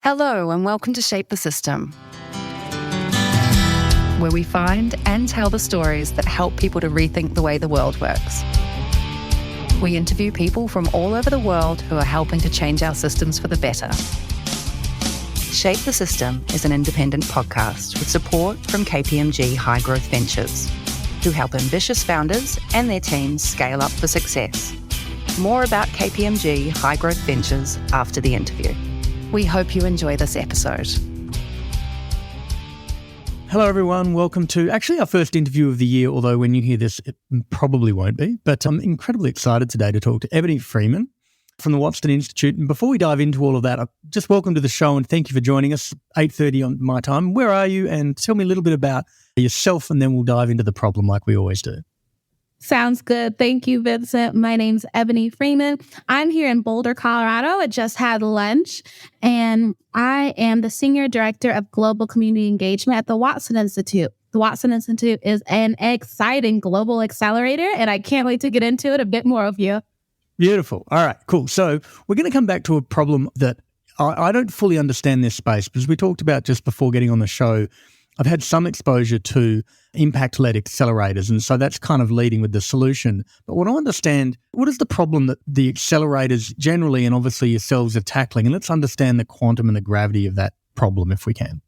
Hello and welcome to Shape the System, where we find and tell the stories that help people to rethink the way the world works. We interview people from all over the world who are helping to change our systems for the better. Shape the System is an independent podcast with support from KPMG High Growth Ventures, who help ambitious founders and their teams scale up for success. More about KPMG High Growth Ventures after the interview. We hope you enjoy this episode. Hello, everyone. Welcome to actually our first interview of the year, although when you hear this, it probably won't be. But I'm incredibly excited today to talk to Eboni Freeman from the Watson Institute. And before we dive into all of that, just welcome to the show and thank you for joining us, 8:30 on my time. Where are you? And tell me a little bit about yourself, and then we'll dive into the problem like we always do. Sounds good. Thank you, Vincent. My name's Eboni Freeman. I'm here in Boulder, Colorado. I just had lunch, and I am the Senior Director of Global Community Engagement at the Watson Institute. The Watson Institute is an exciting global accelerator, and I can't wait to get into it a bit more of you. Beautiful. All right, cool. So we're going to come back to a problem that I don't fully understand this space, because we talked about just before getting on the show, I've had some exposure to impact-led accelerators, and so that's kind of leading with the solution. But what I understand, what is the problem that the accelerators generally and obviously yourselves are tackling? And let's understand the quantum and the gravity of that problem if we can.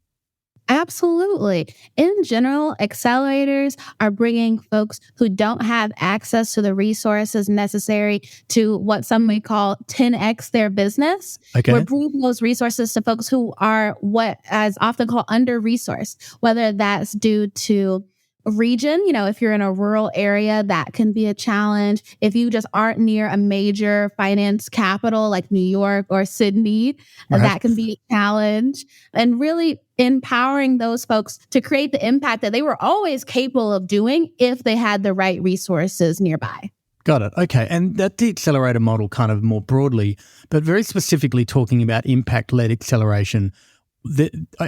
Absolutely. In general, accelerators are bringing folks who don't have access to the resources necessary to what some may call 10x their business. Okay. We're bringing those resources to folks who are what is often called under-resourced, whether that's due to region. If you're in a rural area, that can be a challenge. If you just aren't near a major finance capital like New York or Sydney, that can be a challenge. And really empowering those folks to create the impact that they were always capable of doing if they had the right resources nearby. Got it. Okay. And that's the accelerator model kind of more broadly, but very specifically talking about impact-led acceleration.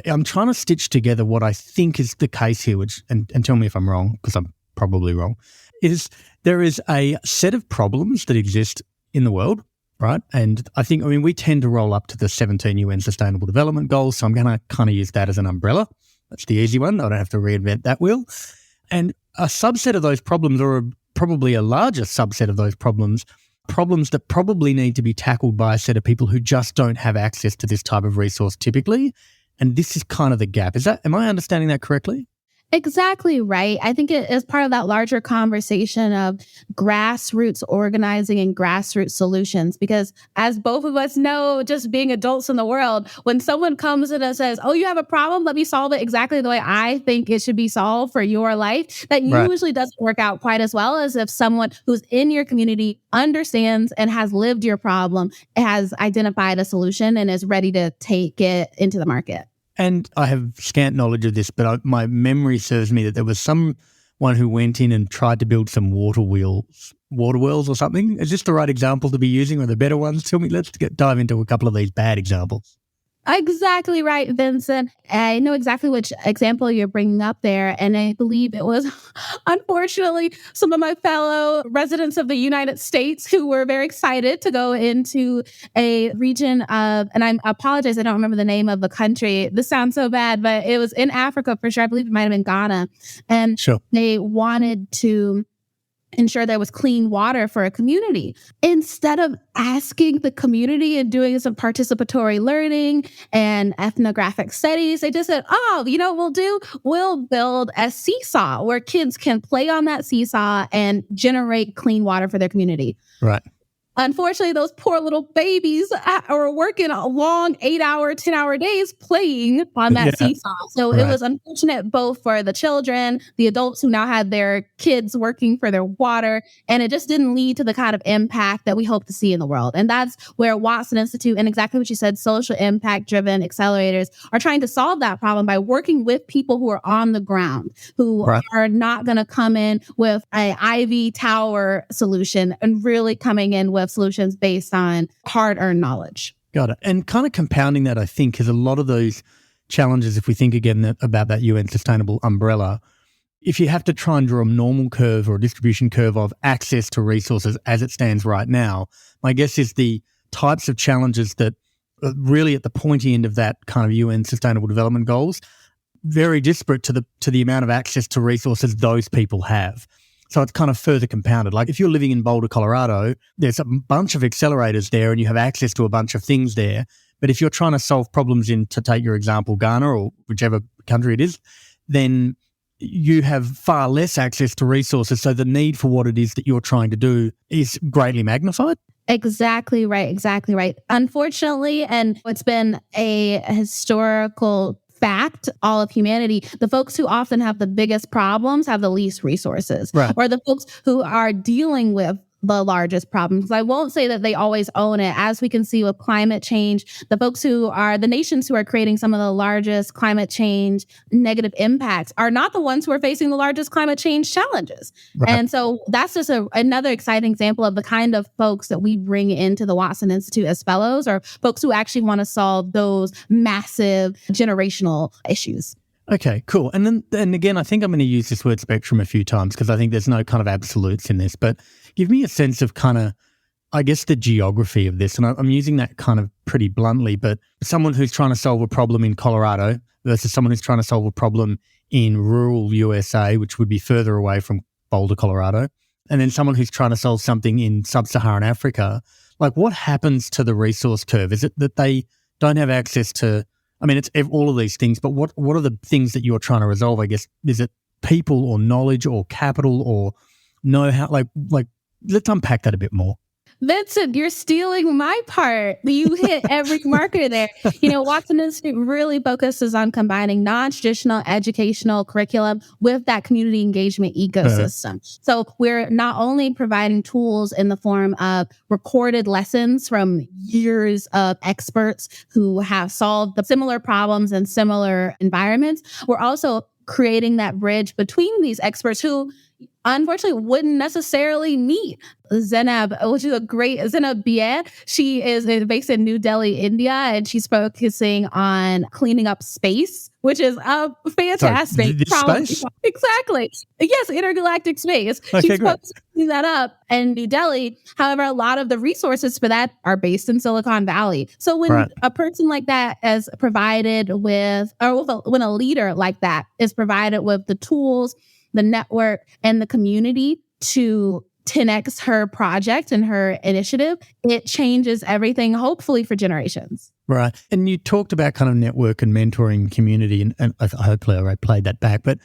I'm trying to stitch together what I think is the case here, and tell me if I'm wrong, because I'm probably wrong, is there is a set of problems that exist in the world, right? And we tend to roll up to the 17 UN Sustainable Development Goals, so I'm going to kind of use that as an umbrella. That's the easy one. I don't have to reinvent that wheel. And a subset of those problems, or probably a larger subset of those problems that probably need to be tackled by a set of people who just don't have access to this type of resource typically. And this is kind of the gap. Am I understanding that correctly? Exactly right. I think it is part of that larger conversation of grassroots organizing and grassroots solutions, because as both of us know, just being adults in the world, when someone comes in and says, oh, you have a problem, let me solve it exactly the way I think it should be solved for your life, that usually doesn't work out quite as well as if someone who's in your community understands and has lived your problem, has identified a solution, and is ready to take it into the market. And I have scant knowledge of this, but my memory serves me that there was someone who went in and tried to build some water wells or something. Is this the right example to be using, or the better ones? Tell me, let's dive into a couple of these bad examples. Exactly right, Vincent. I know exactly which example you're bringing up there. And I believe it was, unfortunately, some of my fellow residents of the United States who were very excited to go into a region of, and I apologize, I don't remember the name of the country. This sounds so bad, but it was in Africa for sure. I believe it might have been Ghana. And They wanted to ensure there was clean water for a community. Instead of asking the community and doing some participatory learning and ethnographic studies, they just said, what we'll do? We'll build a seesaw where kids can play on that seesaw and generate clean water for their community. Right. Unfortunately, those poor little babies are working a long 8-hour, 10-hour days playing on that seesaw. So It was unfortunate both for the children, the adults who now had their kids working for their water, and it just didn't lead to the kind of impact that we hope to see in the world. And that's where Watson Institute and exactly what you said, social impact-driven accelerators are trying to solve that problem by working with people who are on the ground, who are not going to come in with an Ivy Tower solution and really coming in with solutions based on hard-earned knowledge. Got it. And kind of compounding that, I think, is a lot of those challenges, if we think again about that UN sustainable umbrella, if you have to try and draw a normal curve or a distribution curve of access to resources as it stands right now, my guess is the types of challenges that really at the pointy end of that kind of UN Sustainable Development Goals, very disparate to the amount of access to resources those people have. So it's kind of further compounded. Like if you're living in Boulder, Colorado, there's a bunch of accelerators there and you have access to a bunch of things there. But if you're trying to solve problems in, to take your example, Ghana or whichever country it is, then you have far less access to resources. So the need for what it is that you're trying to do is greatly magnified. Exactly right. Exactly right. Unfortunately, and it's been a historical fact, all of humanity, the folks who often have the biggest problems have the least resources, right, or the folks who are dealing with the largest problems. I won't say that they always own it. As we can see with climate change, the folks who are the nations who are creating some of the largest climate change negative impacts are not the ones who are facing the largest climate change challenges. right. And so that's just another exciting example of the kind of folks that we bring into the Watson Institute as fellows, or folks who actually want to solve those massive generational issues. Okay, cool. And again, I think I'm going to use this word spectrum a few times because I think there's no kind of absolutes in this, but give me a sense of kind of, I guess, the geography of this. And I'm using that kind of pretty bluntly, but someone who's trying to solve a problem in Colorado versus someone who's trying to solve a problem in rural USA, which would be further away from Boulder, Colorado, and then someone who's trying to solve something in sub-Saharan Africa, like what happens to the resource curve? Is it that they don't have access to, I mean, it's all of these things, but what are the things that you're trying to resolve, I guess? Is it people or knowledge or capital or know-how? Like, let's unpack that a bit more. Vincent, you're stealing my part. You hit every marker there. Watson Institute really focuses on combining non-traditional educational curriculum with that community engagement ecosystem. So we're not only providing tools in the form of recorded lessons from years of experts who have solved the similar problems in similar environments, we're also creating that bridge between these experts who unfortunately wouldn't necessarily meet. Zainab, which is a great, Zainab Bieh, she is based in New Delhi, India, and she's focusing on cleaning up space, which is a fantastic problem. Space? Exactly. Yes, intergalactic space. Okay, She's great. focusing on cleaning that up in New Delhi. However, a lot of the resources for that are based in Silicon Valley. So when a person like that is provided with, or when a leader like that is provided with the tools, the network, and the community to 10x her project and her initiative, it changes everything, hopefully for generations. Right. And you talked about kind of network and mentoring community, and hopefully I played that back. But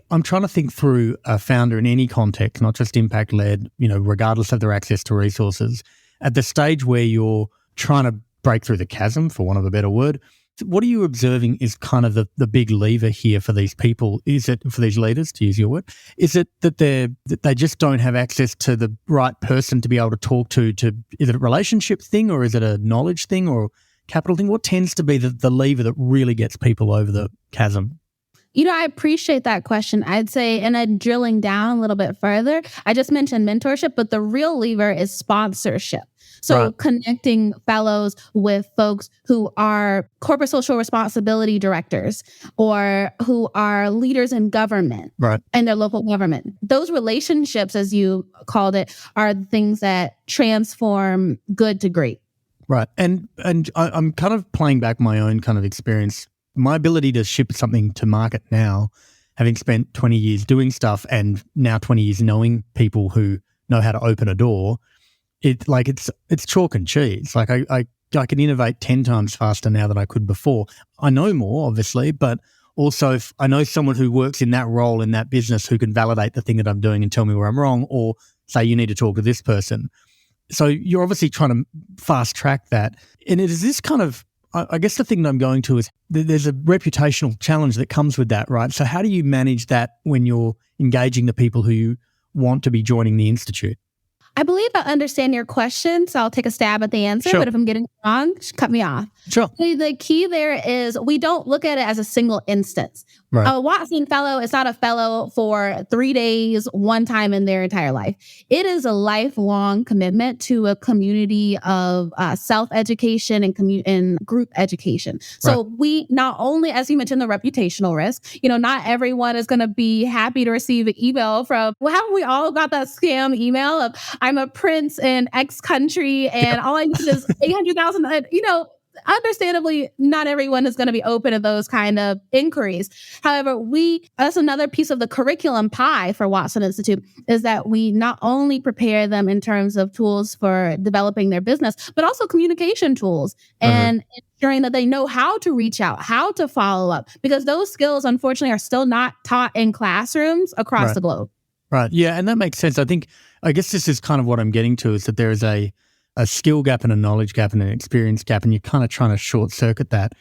I'm trying to think through a founder in any context, not just impact-led, regardless of their access to resources, at the stage where you're trying to break through the chasm, for want of a better word. What are you observing is kind of the big lever here for these people? Is it, for these leaders, to use your word, is it that they just don't have access to the right person to be able to talk to? Is it a relationship thing, or is it a knowledge thing, or capital thing? What tends to be the lever that really gets people over the chasm? I appreciate that question. I'd say, and then drilling down a little bit further, I just mentioned mentorship, but the real lever is sponsorship. So connecting fellows with folks who are corporate social responsibility directors or who are leaders in government and their local government. Those relationships, as you called it, are the things that transform good to great. Right. And I'm kind of playing back my own kind of experience. My ability to ship something to market now, having spent 20 years doing stuff and now 20 years knowing people who know how to open a door, it's chalk and cheese. Like I can innovate 10 times faster now than I could before. I know more, obviously, but also if I know someone who works in that role in that business who can validate the thing that I'm doing and tell me where I'm wrong, or say you need to talk to this person. So you're obviously trying to fast track that. And it is this kind of, I guess the thing that I'm going to is there's a reputational challenge that comes with that, right? So how do you manage that when you're engaging the people who you want to be joining the Institute? I believe I understand your question, so I'll take a stab at the answer. Sure. But if I'm getting it wrong, just cut me off. Sure. The key there is we don't look at it as a single instance. Right. A Watson Fellow is not a fellow for 3 days, one time in their entire life. It is a lifelong commitment to a community of self-education and group education. So we not only, as you mentioned, the reputational risk, not everyone is going to be happy to receive an email from, well, haven't we all got that scam email of, I'm a prince in X country and all I need is 800,000, understandably, not everyone is going to be open to those kind of inquiries. However, that's another piece of the curriculum pie for Watson Institute, is that we not only prepare them in terms of tools for developing their business, but also communication tools and ensuring that they know how to reach out, how to follow up, because those skills, unfortunately, are still not taught in classrooms across the globe. Right. Yeah. And that makes sense. I guess this is kind of what I'm getting to, is that there is a skill gap and a knowledge gap and an experience gap, and you're kind of trying to short circuit that.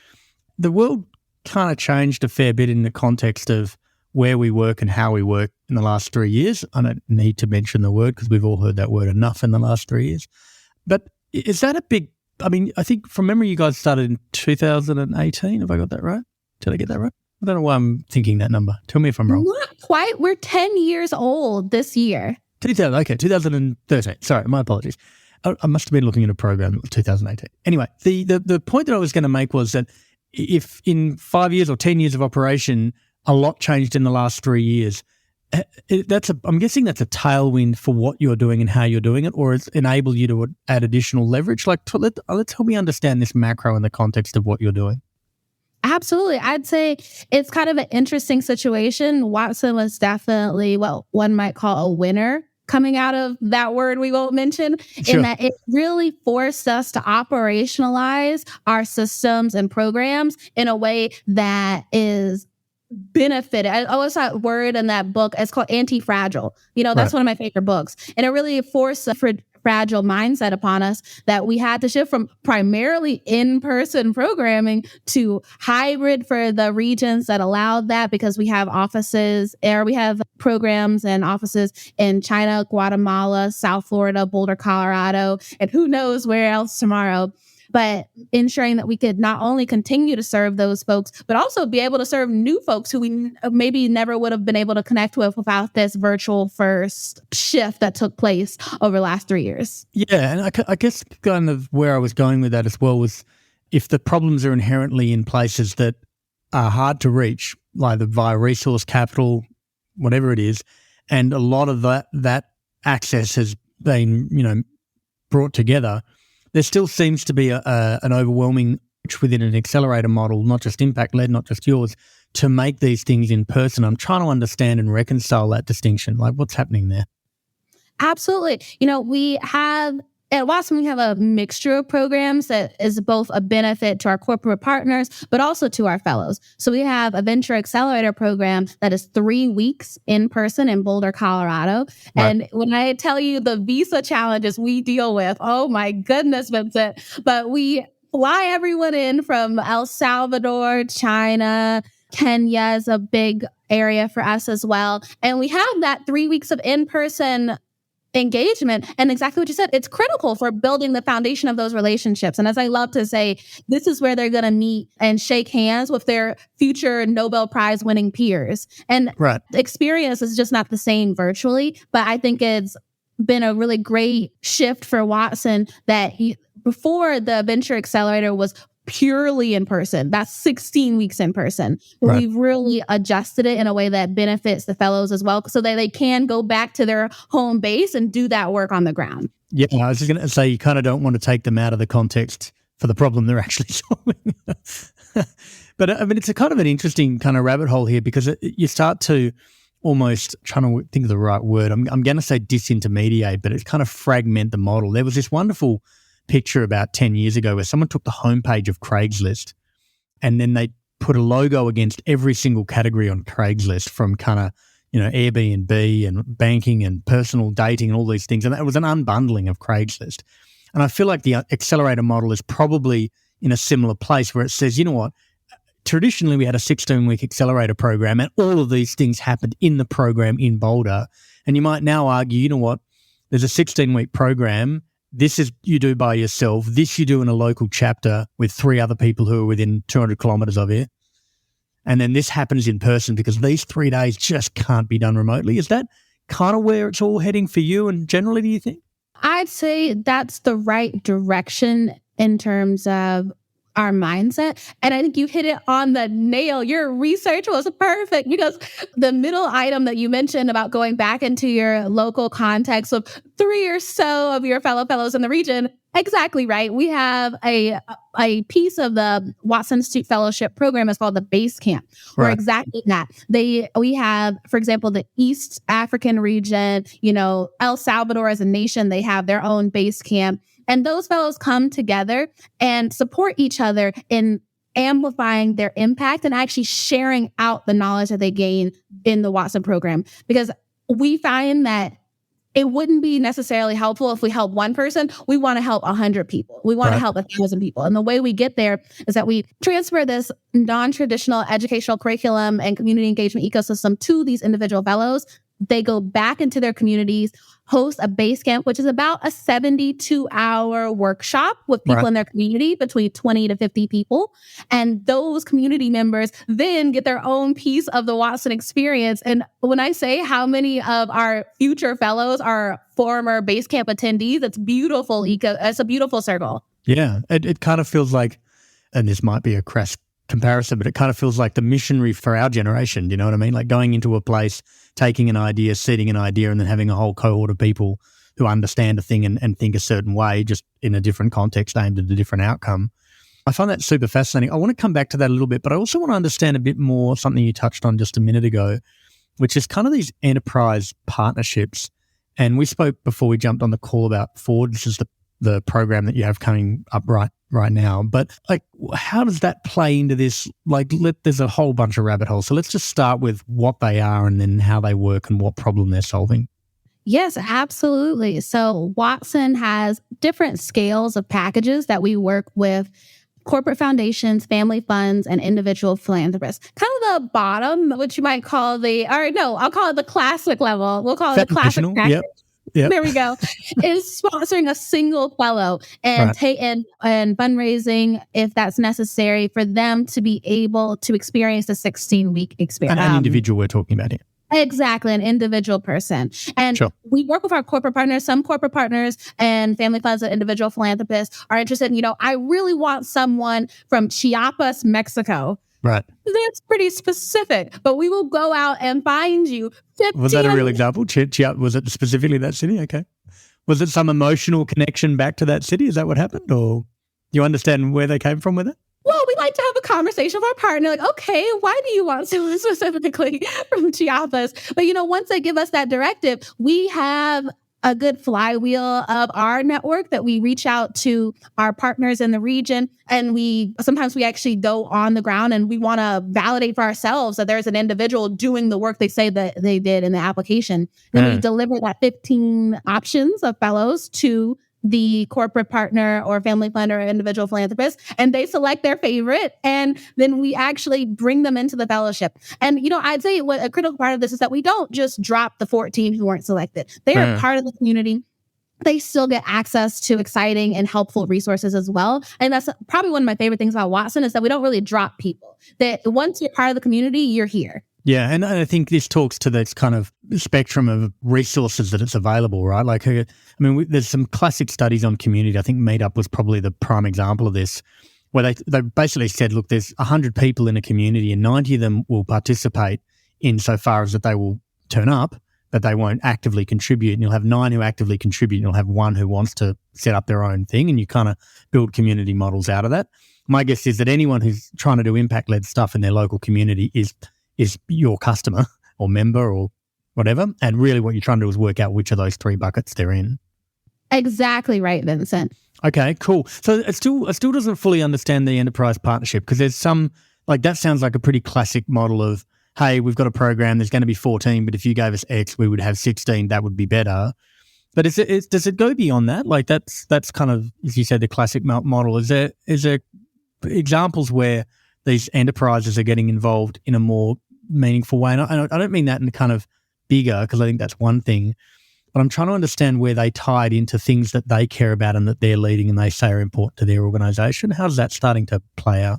The world kind of changed a fair bit in the context of where we work and how we work in the last 3 years. I don't need to mention the word because we've all heard that word enough in the last 3 years. But is that a big, I think from memory you guys started in 2018. Have I got that right? Did I get that right? I don't know why I'm thinking that number. Tell me if I'm wrong. Not quite. We're 10 years old this year. 2013. Sorry, my apologies. I must have been looking at a program that was 2018. Anyway, the point that I was going to make was that if in 5 years or 10 years of operation, a lot changed in the last 3 years, I'm guessing that's a tailwind for what you're doing and how you're doing it, or it's enabled you to add additional leverage. Like, let's help me understand this macro in the context of what you're doing. Absolutely. I'd say it's kind of an interesting situation. Watson was definitely what one might call a winner coming out of that word we won't mention, in that it really forced us to operationalize our systems and programs in a way that is benefited. I always saw that word in that book. It's called Anti-Fragile. That's one of my favorite books. And it really forced a fragile mindset upon us that we had to shift from primarily in-person programming to hybrid for the regions that allowed that, because we have programs and offices in China, Guatemala, South Florida, Boulder, Colorado, and who knows where else tomorrow. But ensuring that we could not only continue to serve those folks, but also be able to serve new folks who we maybe never would have been able to connect with without this virtual first shift that took place over the last 3 years. Yeah, and I guess kind of where I was going with that as well was, if the problems are inherently in places that are hard to reach, either via resource capital, whatever it is, and a lot of that access has been, brought together, there still seems to be an overwhelming push within an accelerator model, not just impact-led, not just yours, to make these things in person. I'm trying to understand and reconcile that distinction. Like, what's happening there? Absolutely. At Watson, we have a mixture of programs that is both a benefit to our corporate partners, but also to our fellows. So we have a venture accelerator program that is 3 weeks in person in Boulder, Colorado. Right. And when I tell you the visa challenges we deal with, oh my goodness, Vincent, but we fly everyone in from El Salvador, China, Kenya is a big area for us as well. And we have that 3 weeks of in-person engagement. And exactly what you said, it's critical for building the foundation of those relationships. And as I love to say, this is where they're going to meet and shake hands with their future Nobel Prize winning peers. And the experience is just not the same virtually, but I think it's been a really great shift for Watson that before the Venture Accelerator was purely in person. That's 16 weeks in person. But we've really adjusted it in a way that benefits the fellows as well, so that they can go back to their home base and do that work on the ground. Yeah, I was just going to say, you kind of don't want to take them out of the context for the problem they're actually solving. But it's a kind of an interesting kind of rabbit hole here, because you start to almost, trying to think of the right word, I'm going to say disintermediate, but it's kind of fragment the model. There was this wonderful picture about 10 years ago where someone took the homepage of Craigslist and then they put a logo against every single category on Craigslist, from kind of, Airbnb and banking and personal dating and all these things. And that was an unbundling of Craigslist. And I feel like the accelerator model is probably in a similar place, where it says, you know what, traditionally we had a 16-week accelerator program and all of these things happened in the program in Boulder. And you might now argue, you know what, there's a 16-week program. This is you do by yourself. This you do in a local chapter with 3 other people who are within 200 kilometers of you. And then this happens in person, because these 3 days just can't be done remotely. Is that kind of where it's all heading for you? And generally, do you think? I'd say that's the right direction in terms of our mindset. And I think you hit it on the nail. Your research was perfect, because the middle item that you mentioned about going back into your local context of 3 or so of your fellow fellows in the region, exactly right. We have a piece of the Watson Institute Fellowship program is called the Base Camp. Where exactly that. We have, for example, the East African region, El Salvador as a nation, they have their own base camp. And those fellows come together and support each other in amplifying their impact and actually sharing out the knowledge that they gain in the Watson program. Because we find that it wouldn't be necessarily helpful if we help one person. We want to help 100 people. We want to help 1,000 people. And the way we get there is that we transfer this non-traditional educational curriculum and community engagement ecosystem to these individual fellows. They go back into their communities, host a base camp, which is about a 72-hour workshop with people in their community, between 20 to 50 people. And those community members then get their own piece of the Watson experience. And when I say how many of our future fellows are former base camp attendees, it's beautiful. It's a beautiful circle. Yeah, it kind of feels like, and this might be a crass comparison, but it kind of feels like the missionary for our generation. Do you know what I mean? Like going into a place, taking an idea, seeding an idea, and then having a whole cohort of people who understand a thing and think a certain way, just in a different context, aimed at a different outcome. I find that super fascinating. I want to come back to that a little bit, but I also want to understand a bit more something you touched on just a minute ago, which is kind of these enterprise partnerships. And we spoke before we jumped on the call about Ford. This is the program that you have coming up right now. But like, how does that play into this? Like, there's a whole bunch of rabbit holes. So let's just start with what they are and then how they work and what problem they're solving. Yes, absolutely. So Watson has different scales of packages that we work with corporate foundations, family funds, and individual philanthropists. Kind of the bottom, which you might call I'll call it the classic level. We'll call it the classic package. Yep. There we go. Is sponsoring a single fellow and and fundraising, if that's necessary, for them to be able to experience the 16-week experience. An individual we're talking about here. Exactly, an individual person. And we work with our corporate partners. Some corporate partners and family funds and individual philanthropists are interested in, I really want someone from Chiapas, Mexico. Right. That's pretty specific, but we will go out and find you 15. Was that a real example? Was it specifically that city? Okay. Was it some emotional connection back to that city? Is that what happened? Or you understand where they came from with it? Well, we like to have a conversation with our partner, like, okay, why do you want someone specifically from Chiapas? But, once they give us that directive, we have a good flywheel of our network that we reach out to our partners in the region. And sometimes we actually go on the ground and we want to validate for ourselves that there's an individual doing the work they say that they did in the application. Then we deliver that 15 options of fellows to the corporate partner or family fund or individual philanthropist, and they select their favorite, and then we actually bring them into the fellowship. And, I'd say what a critical part of this is that we don't just drop the 14 who weren't selected. They are part of the community. They still get access to exciting and helpful resources as well. And that's probably one of my favorite things about Watson, is that we don't really drop people. That once you're part of the community, you're here. Yeah, and I think this talks to this kind of spectrum of resources that it's available, right? Like, there's some classic studies on community. I think Meetup was probably the prime example of this, where they basically said, look, there's 100 people in a community and 90 of them will participate insofar as that they will turn up, but they won't actively contribute. And you'll have 9 who actively contribute and you'll have 1 who wants to set up their own thing, and you kind of build community models out of that. My guess is that anyone who's trying to do impact-led stuff in their local community is your customer or member or whatever. And really what you're trying to do is work out which of those 3 buckets they're in. Exactly right, Vincent. Okay, cool. So it still doesn't fully understand the enterprise partnership, because there's some, like, that sounds like a pretty classic model of, hey, we've got a program, there's going to be 14, but if you gave us X, we would have 16, that would be better. But does it go beyond that? Like that's kind of, as you said, the classic model. Is there examples where these enterprises are getting involved in a more meaningful way? And I don't mean that in kind of bigger, because I think that's one thing, but I'm trying to understand where they tie it into things that they care about and that they're leading and they say are important to their organization. How's that starting to play out?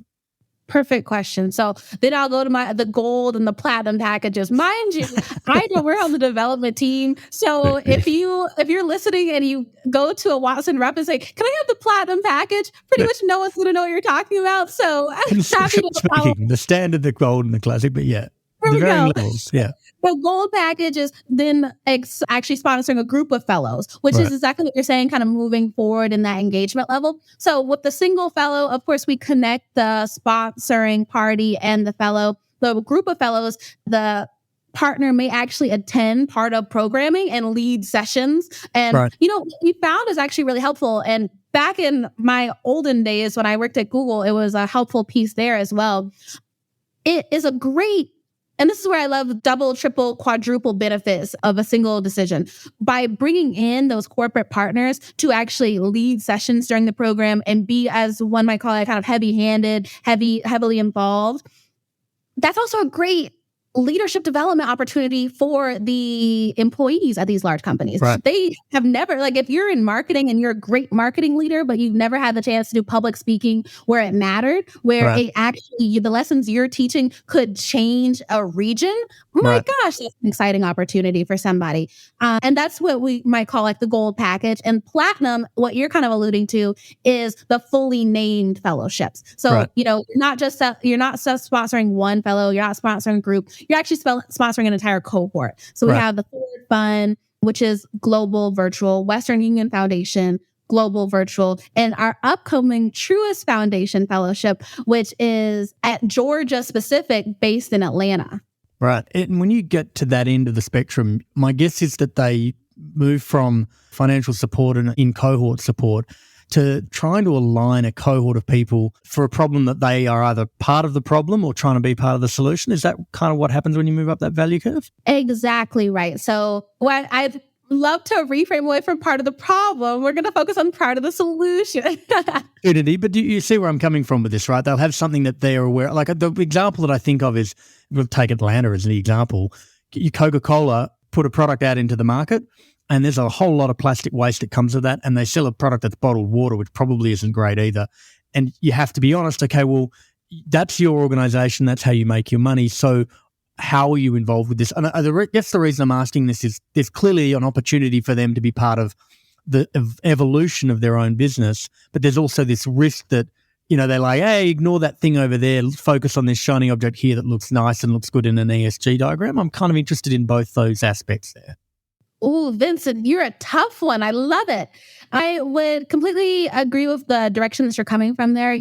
Perfect question. So then I'll go to the gold and the platinum packages. Mind you, I know we're on the development team. So if you're listening and you go to a Watson rep and say, "Can I have the platinum package?" Pretty much no one's going to know what you're talking about. So I'm happy to follow. The standard, the gold, and the classic, but yeah, There the we varying go. levels. Yeah. The gold package is then actually sponsoring a group of fellows, which is exactly what you're saying, kind of moving forward in that engagement level. So with the single fellow, of course, we connect the sponsoring party and the fellow. The group of fellows, the partner may actually attend part of programming and lead sessions. And, what we found is actually really helpful. And back in my olden days, when I worked at Google, it was a helpful piece there as well. It is a great, and this is where I love double, triple, quadruple benefits of a single decision. By bringing in those corporate partners to actually lead sessions during the program and be, as one might call it, kind of heavy-handed, heavily involved, that's also a great leadership development opportunity for the employees at these large companies. Right. They have never, if you're in marketing and you're a great marketing leader, but you've never had the chance to do public speaking where it mattered, where it actually, the lessons you're teaching could change a region. My gosh, that's an exciting opportunity for somebody. And that's what we might call the gold package. And platinum, what you're kind of alluding to, is the fully named fellowships. So, you're not just sponsoring one fellow, you're not sponsoring a group, you're actually sponsoring an entire cohort. So we have the Forward Fund, which is global virtual, Western Union Foundation, global virtual, and our upcoming Truist Foundation Fellowship, which is at Georgia specific, based in Atlanta. Right. And when you get to that end of the spectrum, my guess is that they move from financial support and in cohort support to trying to align a cohort of people for a problem that they are either part of the problem or trying to be part of the solution. Is that kind of what happens when you move up that value curve? Exactly right. So what I'd love to reframe away from part of the problem, we're going to focus on part of the solution. But do you see where I'm coming from with this, right? They'll have something that they're aware. Like the example that I think of is, we'll take Atlanta as an example. Coca-Cola put a product out into the market, and there's a whole lot of plastic waste that comes with that, and they sell a product that's bottled water, which probably isn't great either. And you have to be honest, okay, well, that's your organization, that's how you make your money. So how are you involved with this? And I guess the reason I'm asking this is there's clearly an opportunity for them to be part of the evolution of their own business, but there's also this risk that, they're like, hey, ignore that thing over there, focus on this shiny object here that looks nice and looks good in an ESG diagram. I'm kind of interested in both those aspects there. Oh, Vincent, you're a tough one. I love it. I would completely agree with the direction that you're coming from there.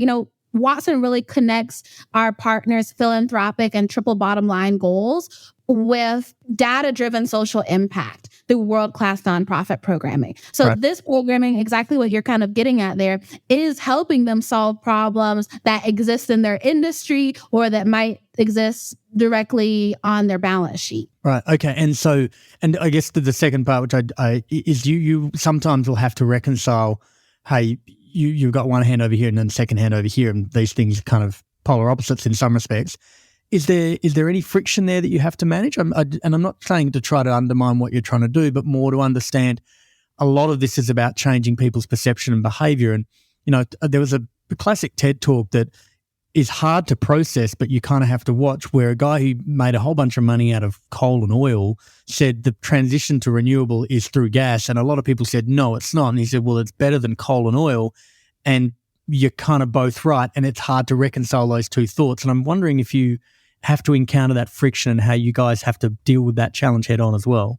Watson really connects our partners' philanthropic and triple bottom line goals with data-driven social impact through world-class nonprofit programming. So this programming, exactly what you're kind of getting at there, is helping them solve problems that exist in their industry or that might exist directly on their balance sheet. Right. Okay. And I guess the second part, which is you sometimes will have to reconcile, hey, you've got one hand over here and then the second hand over here, and these things are kind of polar opposites in some respects. Is there any friction there that you have to manage? And I'm not saying to try to undermine what you're trying to do, but more to understand a lot of this is about changing people's perception and behavior. And, there was a classic TED talk that is hard to process, but you kind of have to watch, where a guy who made a whole bunch of money out of coal and oil said the transition to renewable is through gas. And a lot of people said, no, it's not. And he said, well, it's better than coal and oil. And you're kind of both right. And it's hard to reconcile those two thoughts. And I'm wondering if you have to encounter that friction and how you guys have to deal with that challenge head on as well.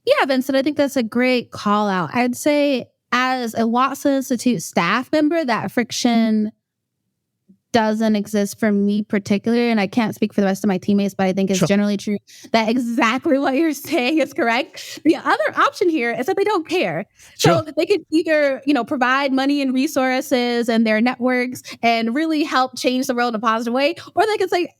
Yeah, Vincent, I think that's a great call out. I'd say as a Watson Institute staff member, that friction doesn't exist for me particularly, and I can't speak for the rest of my teammates, but I think it's generally true that exactly what you're saying is correct. The other option here is that they don't care. So that they could either, provide money and resources and their networks and really help change the world in a positive way, or they could say,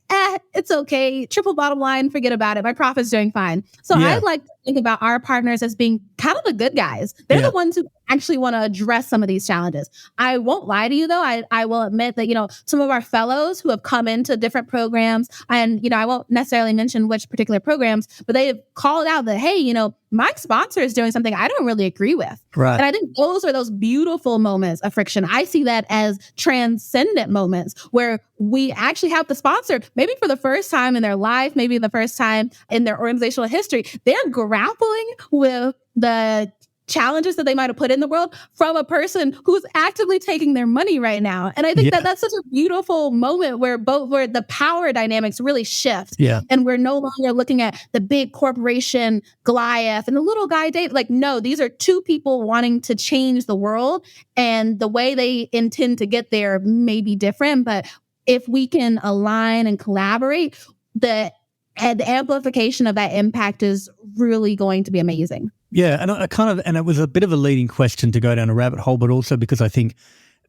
it's okay, triple bottom line, forget about it, my profit's doing fine. So I'd like to think about our partners as being kind of the good guys. They're the ones who actually want to address some of these challenges. I won't lie to you, though. I will admit that, some of our fellows who have come into different programs, and, I won't necessarily mention which particular programs, but they have called out that, hey, my sponsor is doing something I don't really agree with. Right. And I think those are those beautiful moments of friction. I see that as transcendent moments where we actually have the sponsor, maybe for the first time in their life, maybe the first time in their organizational history, they're grappling with the challenges that they might have put in the world from a person who's actively taking their money right now. And I think that that's such a beautiful moment where the power dynamics really shift. Yeah. And we're no longer looking at the big corporation Goliath and the little guy Dave. Like, no, these are two people wanting to change the world, and the way they intend to get there may be different. But if we can align and collaborate, the amplification of that impact is really going to be amazing. Yeah, and it was a bit of a leading question to go down a rabbit hole, but also because I think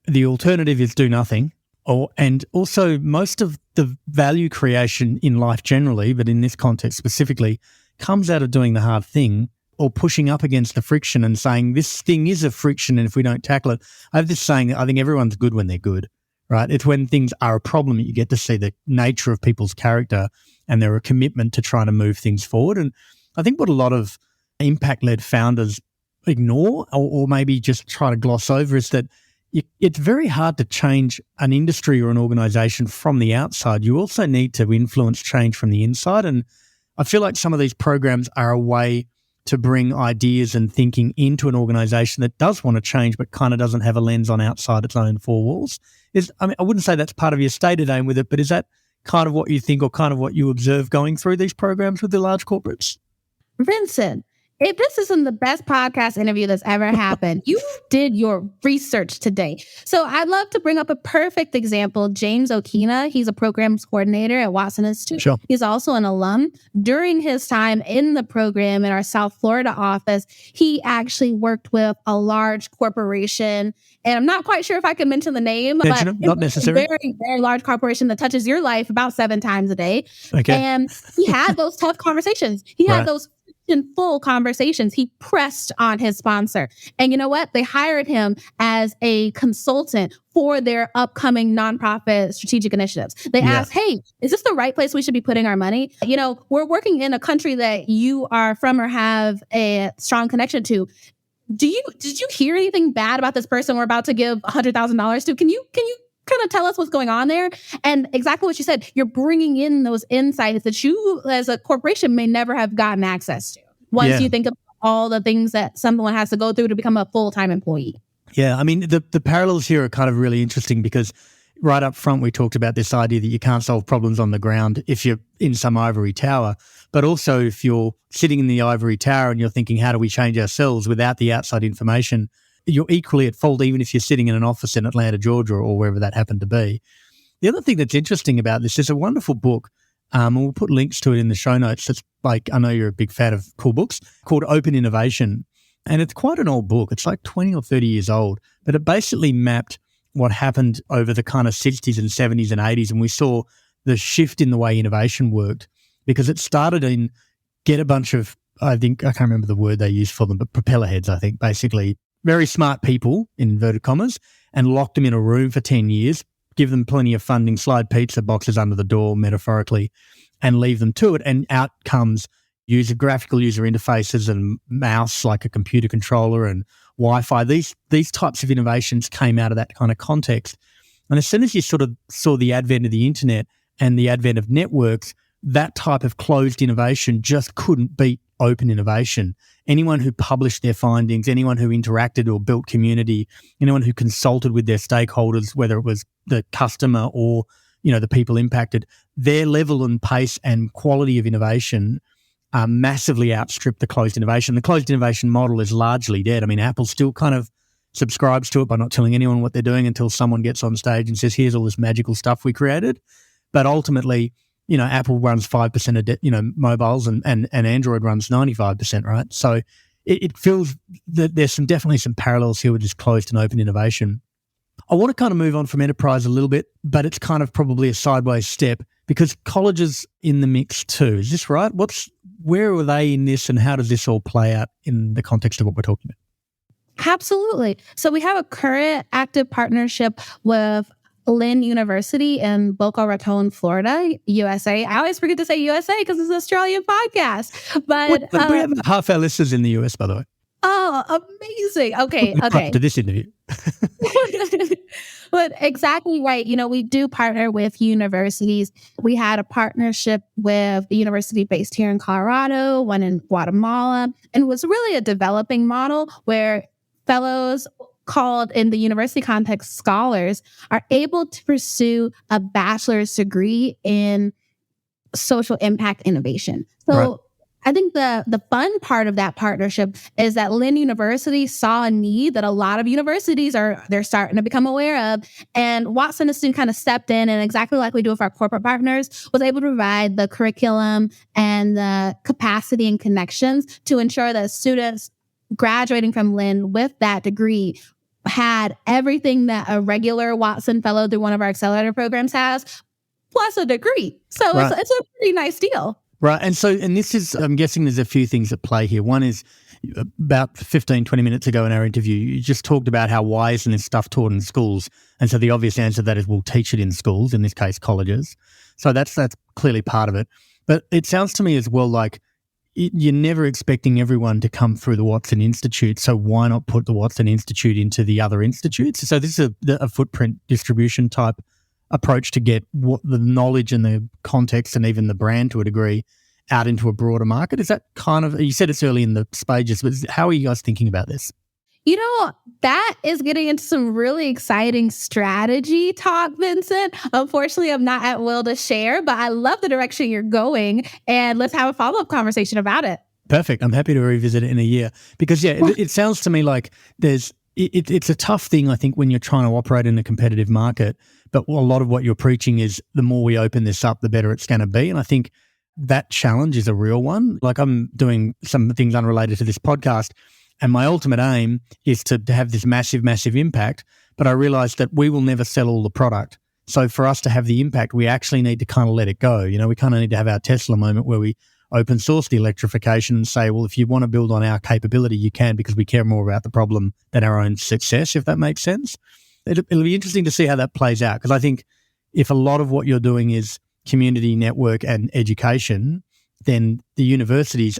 the alternative is do nothing, and also most of the value creation in life generally, but in this context specifically, comes out of doing the hard thing or pushing up against the friction and saying this thing is a friction, and if we don't tackle it, I have this saying that I think everyone's good when they're good, right? It's when things are a problem that you get to see the nature of people's character and their commitment to trying to move things forward. And I think what a lot of impact-led founders ignore or maybe just try to gloss over is that it's very hard to change an industry or an organization from the outside. You also need to influence change from the inside. And I feel like some of these programs are a way to bring ideas and thinking into an organization that does want to change but kind of doesn't have a lens on outside its own four walls. I wouldn't say that's part of your stated aim with it, but is that kind of what you think or kind of what you observe going through these programs with the large corporates? Vincent, if this isn't the best podcast interview that's ever happened, you did your research today. So I'd love to bring up a perfect example. James Okina, he's a programs coordinator at Watson Institute. Sure. He's also an alum. During his time in the program in our South Florida office, he actually worked with a large corporation. And I'm not quite sure if I can mention the name, but not necessary. A very, very large corporation that touches your life about 7 times a day. Okay. And he had those tough conversations. He had those full conversations. He pressed on his sponsor. And you know what? They hired him as a consultant for their upcoming nonprofit strategic initiatives. They asked, hey, is this the right place we should be putting our money? You know, we're working in a country that you are from or have a strong connection to. Did you hear anything bad about this person we're about to give $100,000 to? Can you kind of tell us what's going on there? And exactly what you said, you're bringing in those insights that you as a corporation may never have gotten access to once you think of all the things that someone has to go through to become a full-time employee. Yeah, I mean, the parallels here are kind of really interesting because right up front we talked about this idea that you can't solve problems on the ground if you're in some ivory tower, but also if you're sitting in the ivory tower and you're thinking, how do we change ourselves without the outside information, you're equally at fault even if you're sitting in an office in Atlanta, Georgia, or wherever that happened to be. The other thing that's interesting about this is a wonderful book, and we'll put links to it in the show notes. It's like, I know you're a big fan of cool books, called Open Innovation. And it's quite an old book. It's like 20 or 30 years old, but it basically mapped what happened over the kind of 60s and 70s and 80s. And we saw the shift in the way innovation worked because it started in get a bunch of, I can't remember the word they used for them, but propeller heads, I think, basically very smart people, in inverted commas, and locked them in a room for 10 years, give them plenty of funding, slide pizza boxes under the door, metaphorically, and leave them to it. And out comes graphical user interfaces and mouse like a computer controller and Wi-Fi. These types of innovations came out of that kind of context. And as soon as you sort of saw the advent of the internet and the advent of networks, that type of closed innovation just couldn't beat open innovation. Anyone who published their findings, anyone who interacted or built community, anyone who consulted with their stakeholders, whether it was the customer or, the people impacted, their level and pace and quality of innovation massively outstripped the closed innovation. The closed innovation model is largely dead. I mean, Apple still kind of subscribes to it by not telling anyone what they're doing until someone gets on stage and says, here's all this magical stuff we created. But ultimately, Apple runs 5% of mobiles and Android runs 95%, right? So it feels that there's definitely some parallels here with this closed and open innovation. I want to kind of move on from enterprise a little bit, but it's kind of probably a sideways step because college is in the mix too. Is this right? Where are they in this and how does this all play out in the context of what we're talking about? Absolutely. So we have a current active partnership with Lynn University in Boca Raton, Florida, USA. I always forget to say USA because it's an Australian podcast. But we have half our listeners in the US, by the way. Oh, amazing. Okay. To this interview. But exactly right. We do partner with universities. We had a partnership with the university based here in Colorado, one in Guatemala, and it was really a developing model where fellows, called in the university context scholars, are able to pursue a bachelor's degree in social impact innovation. So right. I think the fun part of that partnership is that Lynn University saw a need that a lot of universities they're starting to become aware of. And Watson Institute kind of stepped in, and exactly like we do with our corporate partners, was able to provide the curriculum and the capacity and connections to ensure that students graduating from Lynn with that degree had everything that a regular Watson fellow through one of our accelerator programs has, plus a degree. So right. it's a pretty nice deal. Right. And this is, I'm guessing there's a few things at play here. One is about 15, 20 minutes ago in our interview, you just talked about how why isn't this stuff taught in schools? And so the obvious answer to that is we'll teach it in schools, in this case, colleges. So that's clearly part of it. But it sounds to me as well like you're never expecting everyone to come through the Watson Institute, so why not put the Watson Institute into the other institutes? So this is a footprint distribution type approach to get what the knowledge and the context and even the brand to a degree out into a broader market. Is that kind of, you said it's early in the stages, but how are you guys thinking about this? That is getting into some really exciting strategy talk, Vincent. Unfortunately, I'm not at will to share, but I love the direction you're going, and let's have a follow-up conversation about it. Perfect. I'm happy to revisit it in a year because, it sounds to me like it's a tough thing, I think, when you're trying to operate in a competitive market, but a lot of what you're preaching is the more we open this up, the better it's going to be. And I think that challenge is a real one. Like I'm doing some things unrelated to this podcast, and my ultimate aim is to have this massive, massive impact. But I realize that we will never sell all the product. So for us to have the impact, we actually need to kind of let it go. We kind of need to have our Tesla moment where we open source the electrification and say, well, if you want to build on our capability, you can, because we care more about the problem than our own success, if that makes sense. It'll be interesting to see how that plays out, because I think if a lot of what you're doing is community network and education, then the universities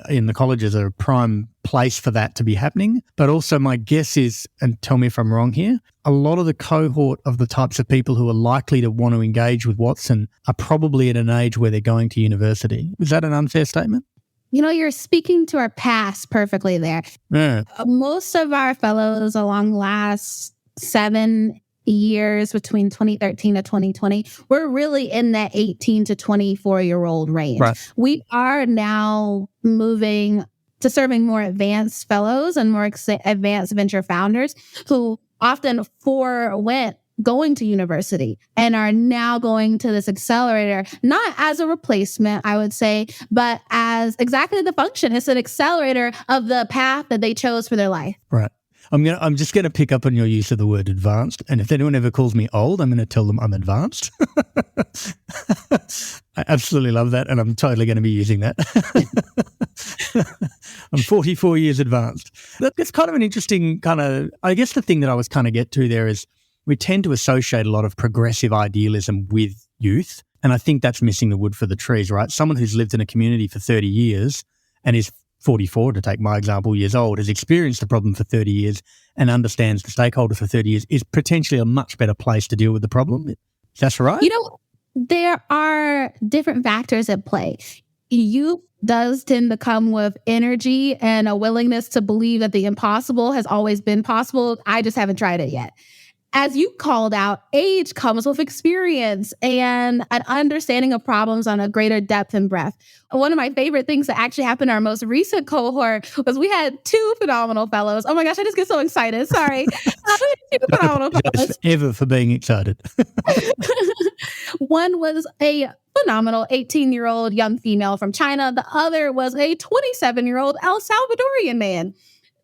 in the colleges are a prime place for that to be happening. But also my guess is, and tell me if I'm wrong here, a lot of the cohort of the types of people who are likely to want to engage with Watson are probably at an age where they're going to university. Is that an unfair statement? You're speaking to our past perfectly there. Yeah. Most of our fellows along the last 7 years between 2013 to 2020, we're really in that 18 to 24-year-old range. Right. We are now moving to serving more advanced fellows and more advanced venture founders who often forewent going to university and are now going to this accelerator, not as a replacement, I would say, but as exactly the function. It's an accelerator of the path that they chose for their life. Right. I'm just going to pick up on your use of the word advanced. And if anyone ever calls me old, I'm going to tell them I'm advanced. I absolutely love that. And I'm totally going to be using that. I'm 44 years advanced. That's kind of an interesting I guess the thing that I was kind of get to there is we tend to associate a lot of progressive idealism with youth. And I think that's missing the wood for the trees, right? Someone who's lived in a community for 30 years and is 44, to take my example, years old, has experienced the problem for 30 years and understands the stakeholders for 30 years is potentially a much better place to deal with the problem. That's right. There are different factors at play. Youth does tend to come with energy and a willingness to believe that the impossible has always been possible. I just haven't tried it yet. As you called out, age comes with experience and an understanding of problems on a greater depth and breadth. One of my favorite things that actually happened in our most recent cohort was we had 2 phenomenal fellows. Oh my gosh, I just get so excited. Sorry. 2 phenomenal fellows. Ever for being excited. One was a phenomenal 18-year-old young female from China. The other was a 27-year-old El Salvadorian man.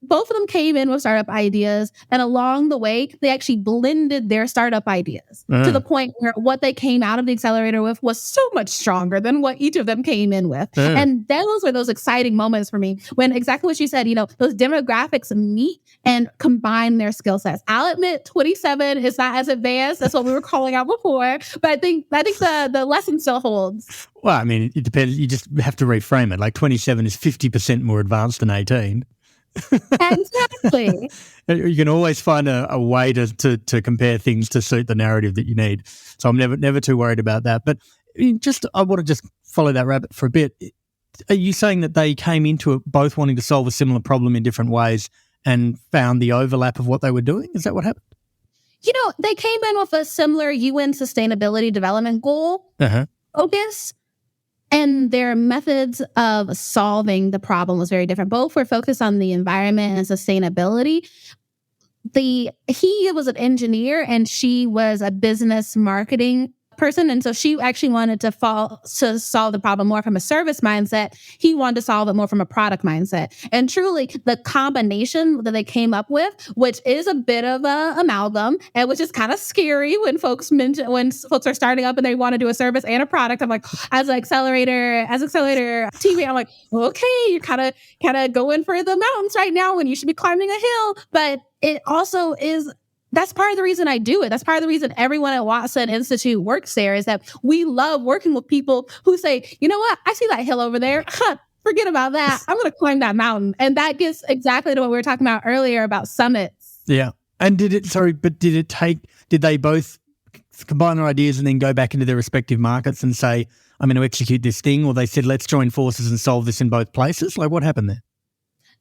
both of them came in with startup ideas, and along the way, they actually blended their startup ideas to the point where what they came out of the accelerator with was so much stronger than what each of them came in with. And those were those exciting moments for me when exactly what you said, those demographics meet and combine their skill sets. I'll admit 27 is not as advanced. That's what we were calling out before. But I think the lesson still holds. Well, I mean, it depends. You just have to reframe it. Like 27 is 50% more advanced than 18. Exactly. You can always find a way to compare things to suit the narrative that you need. So I'm never too worried about that. But I want to just follow that rabbit for a bit. Are you saying that they came into it both wanting to solve a similar problem in different ways and found the overlap of what they were doing? Is that what happened? They came in with a similar UN Sustainability Development Goal focus, and their methods of solving the problem was very different. Both were focused on the environment and sustainability. He was an engineer and she was a business marketing person. And so she actually wanted to solve the problem more from a service mindset. He wanted to solve it more from a product mindset. And truly, the combination that they came up with, which is a bit of a amalgam, and which is kind of scary when folks are starting up and they want to do a service and a product. I'm like, as accelerator TV, I'm like, okay, you're kind of going for the mountains right now when you should be climbing a hill. But it also is. That's part of the reason I do it. That's part of the reason everyone at Watson Institute works there, is that we love working with people who say, you know what, I see that hill over there. Forget about that. I'm going to climb that mountain. And that gets exactly to what we were talking about earlier about summits. Yeah. And did they both combine their ideas and then go back into their respective markets and say, I'm going to execute this thing? Or they said, let's join forces and solve this in both places? Like, what happened there?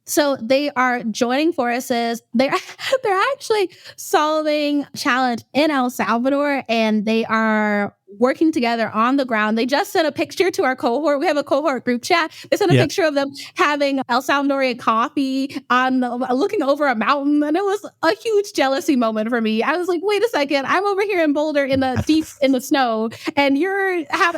So they are joining forces. They're actually solving a challenge in El Salvador, and they are working together on the ground. They just sent a picture to our cohort. We have a cohort group chat. They sent a picture of them having El Salvadorian coffee looking over a mountain. And it was a huge jealousy moment for me. I was like, wait a second, I'm over here in Boulder deep in the snow, and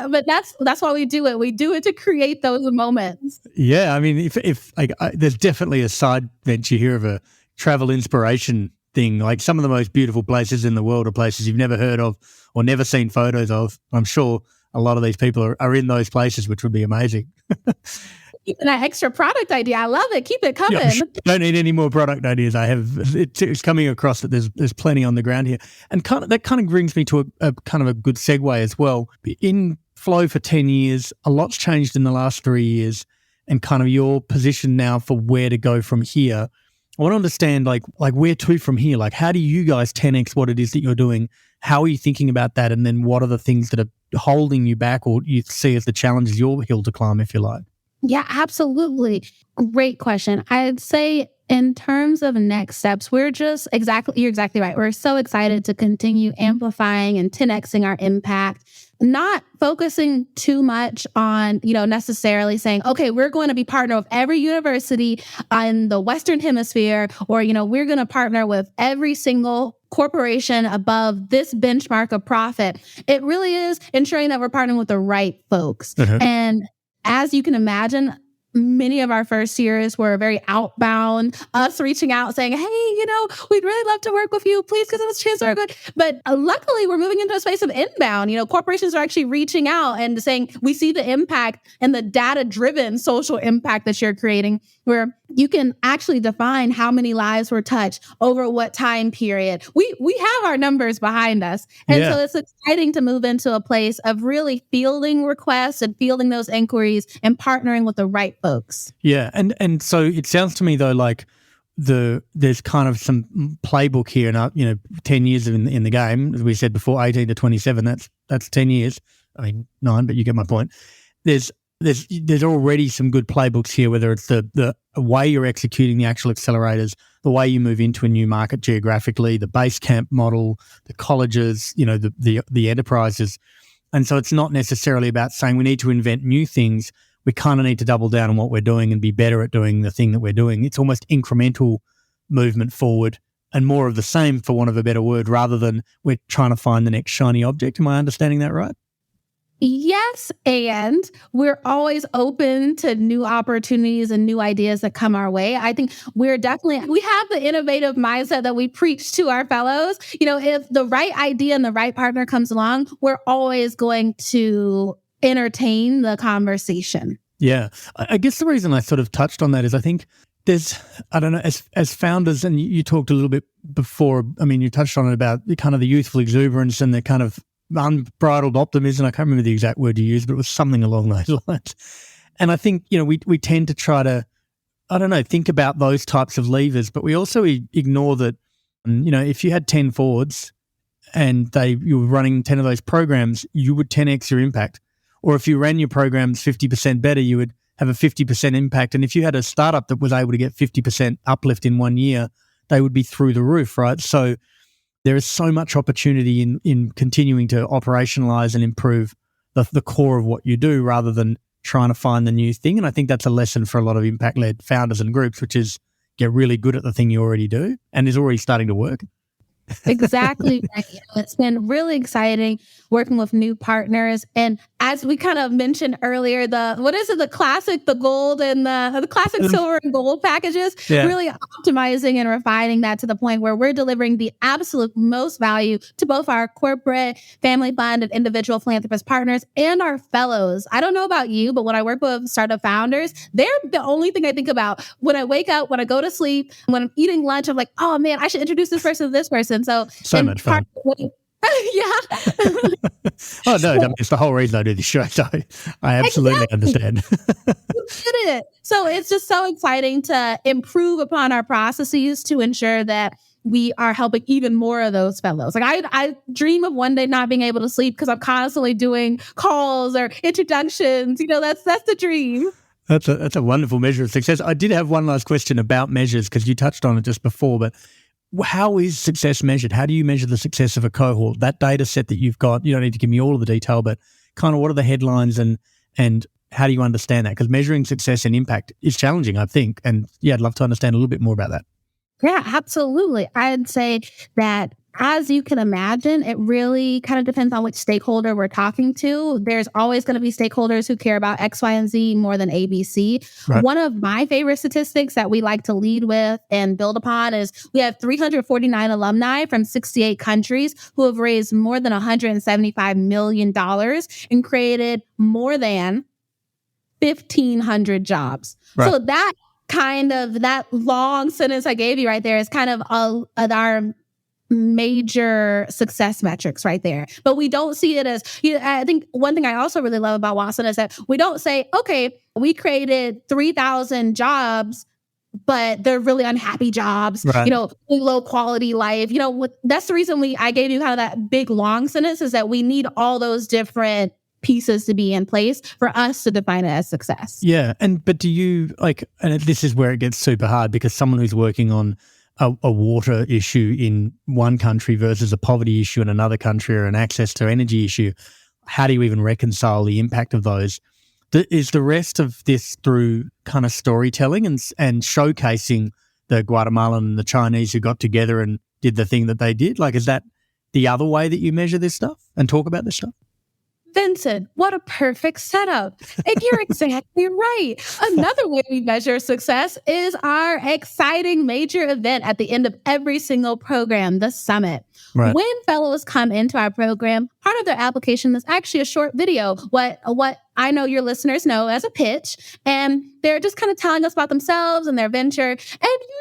but that's why we do it. We do it to create those moments. Yeah. I mean, if there's definitely a side venture here of a travel inspiration thing. Like, some of the most beautiful places in the world are places you've never heard of or never seen photos of. I'm sure a lot of these people are in those places, which would be amazing. That extra product idea, I love it. Keep it coming. Yeah, don't need any more product ideas. It's coming across that there's plenty on the ground here, and that kind of brings me to a kind of a good segue as well. In Flow for 10 years, a lot's changed in the last 3 years, and kind of your position now for where to go from here. I want to understand like where to from here. Like, how do you guys 10x what it is that you're doing? How are you thinking about that? And then what are the things that are holding you back, or you see as the challenges your hill to climb, if you like? Yeah, absolutely. Great question. I'd say in terms of next steps, you're exactly right. We're so excited to continue amplifying and 10xing our impact, not focusing too much on, necessarily saying, okay, we're going to be partner with every university in the Western Hemisphere, or, we're going to partner with every single corporation above this benchmark of profit. It really is ensuring that we're partnering with the right folks. And as you can imagine, many of our first years were very outbound, us reaching out saying, hey, we'd really love to work with you. Please give us a chance to work with. But luckily, we're moving into a space of inbound. Corporations are actually reaching out and saying, we see the impact and the data-driven social impact that you're creating, where you can actually define how many lives were touched over what time period. We have our numbers behind us. And so it's exciting to move into a place of really fielding requests and fielding those inquiries and partnering with the right folks. Yeah. And so it sounds to me though, like there's kind of some playbook here, and 10 years in the game, as we said before, 18 to 27, that's 10 years. I mean, 9, but you get my point. There's already some good playbooks here, whether it's the way you're executing the actual accelerators, the way you move into a new market geographically, the base camp model, the colleges, the enterprises. And so it's not necessarily about saying we need to invent new things. We kind of need to double down on what we're doing and be better at doing the thing that we're doing. It's almost incremental movement forward and more of the same, for want of a better word, rather than we're trying to find the next shiny object. Am I understanding that right? Yes, and we're always open to new opportunities and new ideas that come our way. I think we have the innovative mindset that we preach to our fellows. If the right idea and the right partner comes along, we're always going to entertain the conversation. Yeah. I guess the reason I sort of touched on that is I think I don't know, as founders, and you talked a little bit before, you touched on it about the kind of the youthful exuberance and the kind of unbridled optimism. I can't remember the exact word you used, but it was something along those lines. And I think, we tend to try to, think about those types of levers, but we also ignore that, if you had 10 Fords and you were running 10 of those programs, you would 10x your impact. Or if you ran your programs 50% better, you would have a 50% impact. And if you had a startup that was able to get 50% uplift in 1 year, they would be through the roof, right? So there is so much opportunity in continuing to operationalize and improve the core of what you do rather than trying to find the new thing. And I think that's a lesson for a lot of impact-led founders and groups, which is get really good at the thing you already do and is already starting to work. Exactly. It's been really exciting working with new partners. And as we kind of mentioned earlier, the classic, the gold and the classic silver and gold packages, really optimizing and refining that to the point where we're delivering the absolute most value to both our corporate, family fund, and individual philanthropist partners and our fellows. I don't know about you, but when I work with startup founders, they're the only thing I think about when I wake up, when I go to sleep, when I'm eating lunch. I'm like, oh man, I should introduce this person to this person. So much fun. Oh, no, it's the whole reason I do this show. So I absolutely understand. So it's just so exciting to improve upon our processes to ensure that we are helping even more of those fellows. Like I dream of one day not being able to sleep because I'm constantly doing calls or introductions. That's the dream. That's a wonderful measure of success. I did have one last question about measures because you touched on it just before, but how is success measured? How do you measure the success of a cohort? That data set that you've got, you don't need to give me all of the detail, but kind of what are the headlines and how do you understand that? Because measuring success and impact is challenging, I think. And I'd love to understand a little bit more about that. Yeah, absolutely. I'd say that as you can imagine, it really kind of depends on which stakeholder we're talking to. There's always going to be stakeholders who care about X, Y, and Z more than A, B, C. Right. One of my favorite statistics that we like to lead with and build upon is we have 349 alumni from 68 countries who have raised more than $175 million and created more than 1,500 jobs. Right. So that long sentence I gave you right there is kind of our major success metrics right there. But we don't see it as, I think one thing I also really love about Watson is that we don't say, okay, we created 3,000 jobs, but they're really unhappy jobs, right. Low quality life. That's the reason I gave you kind of that big long sentence is that we need all those different pieces to be in place for us to define it as success. Yeah. But do you and this is where it gets super hard because someone who's working on a water issue in one country versus a poverty issue in another country or an access to energy issue, how do you even reconcile the impact of those? Is the rest of this through kind of storytelling and showcasing the Guatemalan and the Chinese who got together and did the thing that they did? Is that the other way that you measure this stuff and talk about this stuff? Vincent, what a perfect setup. And you're exactly right. Another way we measure success is our exciting major event at the end of every single program, the summit. Right. When fellows come into our program, part of their application is actually a short video, what I know your listeners know as a pitch, and they're just kind of telling us about themselves and their venture. And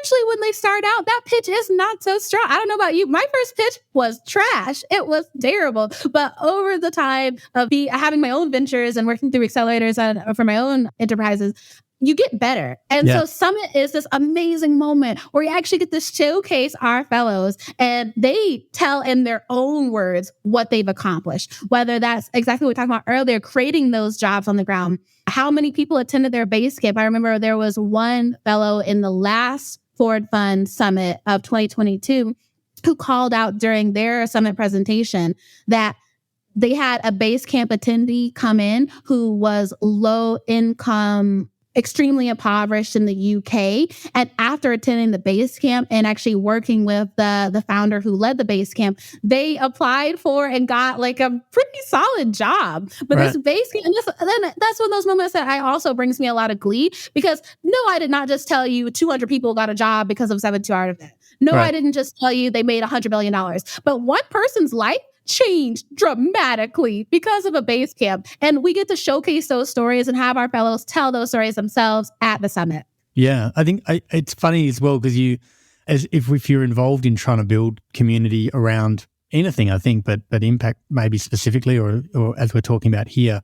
usually when they start out, that pitch is not so strong. I don't know about you. My first pitch was trash. It was terrible. But over the time of having my own ventures and working through accelerators and for my own enterprises, you get better. And so Summit is this amazing moment where you actually get to showcase our fellows and they tell in their own words what they've accomplished, whether that's exactly what we talked about earlier, creating those jobs on the ground, how many people attended their base camp. I remember there was one fellow in the last Ford Fund Summit of 2022 who called out during their summit presentation that they had a base camp attendee come in who was low income extremely impoverished in the UK. And after attending the base camp and actually working with the founder who led the base camp, they applied for and got like a pretty solid job. But this base camp, and then that's one of those moments that also brings me a lot of glee, because no, I did not just tell you 200 people got a job because of 72-hour event. No, I didn't just tell you they made $100 million. But one person's life changed dramatically because of a base camp. And we get to showcase those stories and have our fellows tell those stories themselves at the summit. Yeah, I think it's funny as well, because if you're involved in trying to build community around anything, I think, but impact maybe specifically, or as we're talking about here,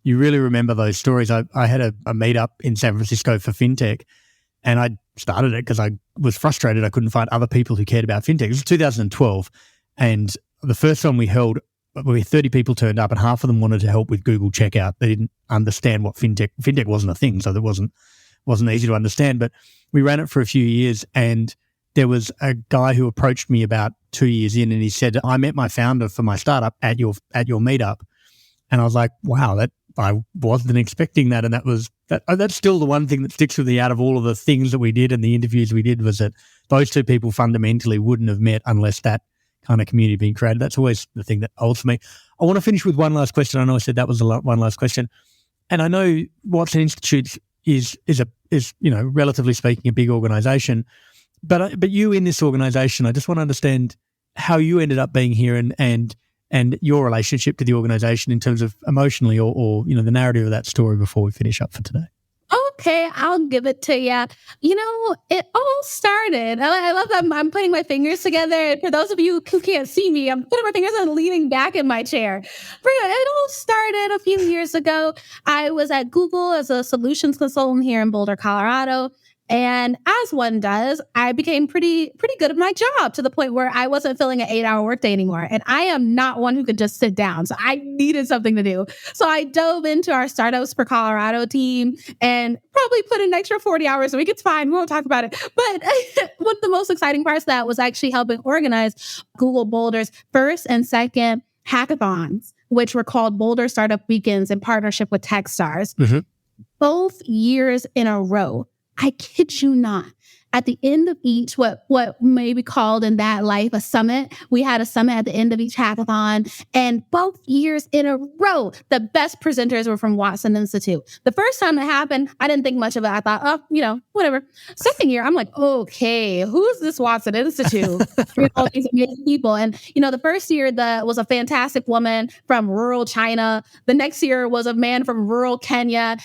you really remember those stories. I had a meetup in San Francisco for fintech, and I started it because I was frustrated I couldn't find other people who cared about fintech. It was 2012, and the first one we held, 30 people turned up, and half of them wanted to help with Google checkout. They didn't understand what fintech wasn't a thing, so it wasn't easy to understand. But we ran it for a few years, and there was a guy who approached me about 2 years in, and he said, "I met my founder for my startup at your meetup." And I was like, "Wow, I wasn't expecting that." And that's still the one thing that sticks with me out of all of the things that we did and the interviews we did, was that those two people fundamentally wouldn't have met unless that kind of community being created. That's always the thing that holds for me. I want to finish with one last question. I know I said that was one last question, and I know Watson Institute is relatively speaking a big organization, but you in this organization, I just want to understand how you ended up being here and your relationship to the organization in terms of emotionally or the narrative of that story before we finish up for today. Okay, I'll give it to you. It all started. I love that I'm putting my fingers together. For those of you who can't see me, I'm putting my fingers and leaning back in my chair. It all started a few years ago. I was at Google as a solutions consultant here in Boulder, Colorado. And as one does, I became pretty good at my job, to the point where I wasn't filling an 8-hour workday anymore. And I am not one who could just sit down. So I needed something to do. So I dove into our Startups for Colorado team and probably put an extra 40 hours a week. It's fine. We won't talk about it. But one of the most exciting parts of that was actually helping organize Google Boulder's first and second hackathons, which were called Boulder Startup Weekends in partnership with Techstars. Mm-hmm. Both years in a row. I kid you not. At the end of each, what may be called in that life a summit, we had a summit at the end of each hackathon. And both years in a row, the best presenters were from Watson Institute. The first time it happened, I didn't think much of it. I thought, whatever. Second year, I'm like, okay, who's this Watson Institute? All these amazing people. And, the first year was a fantastic woman from rural China. The next year was a man from rural Kenya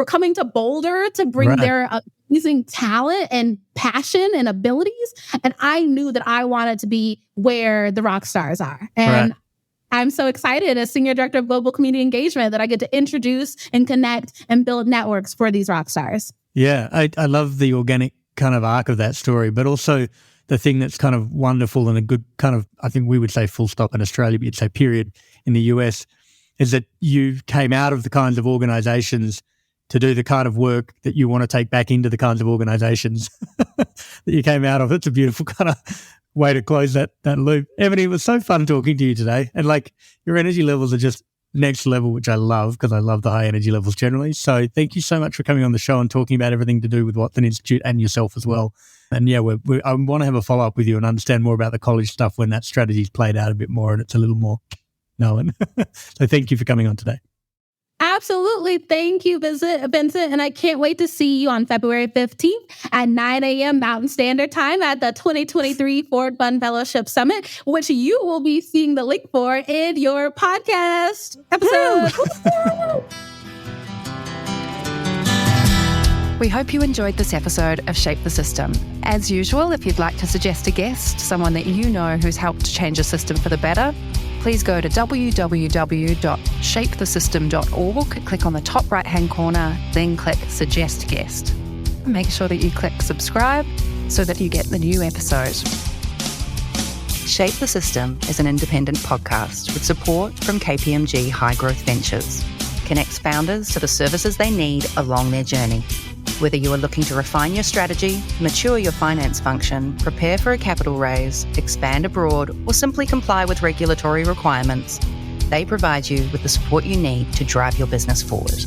coming to Boulder to bring their using talent and passion and abilities. And I knew that I wanted to be where the rock stars are. And I'm so excited as Senior Director of Global Community Engagement that I get to introduce and connect and build networks for these rock stars. Yeah, I love the organic kind of arc of that story, but also the thing that's kind of wonderful and a good kind of, I think we would say full stop in Australia, but you'd say period in the US, is that you came out of the kinds of organizations to do the kind of work that you want to take back into the kinds of organizations that you came out of. It's a beautiful kind of way to close that loop. Eboni, it was so fun talking to you today. And your energy levels are just next level, which I love, because I love the high energy levels generally. So thank you so much for coming on the show and talking about everything to do with Watson Institute and yourself as well. And I want to have a follow-up with you and understand more about the college stuff when that strategy's played out a bit more and it's a little more known. So thank you for coming on today. Absolutely. Thank you, Vincent. And I can't wait to see you on February 15th at 9 a.m. Mountain Standard Time at the 2023 Ford Fund Fellowship Summit, which you will be seeing the link for in your podcast episode. We hope you enjoyed this episode of Shape the System. As usual, if you'd like to suggest a guest, someone that you know who's helped change a system for the better, please go to www.shapethesystem.org, click on the top right-hand corner, then click Suggest Guest. Make sure that you click subscribe so that you get the new episode. Shape the System is an independent podcast with support from KPMG High Growth Ventures. Connects founders to the services they need along their journey. Whether you are looking to refine your strategy, mature your finance function, prepare for a capital raise, expand abroad, or simply comply with regulatory requirements, they provide you with the support you need to drive your business forward.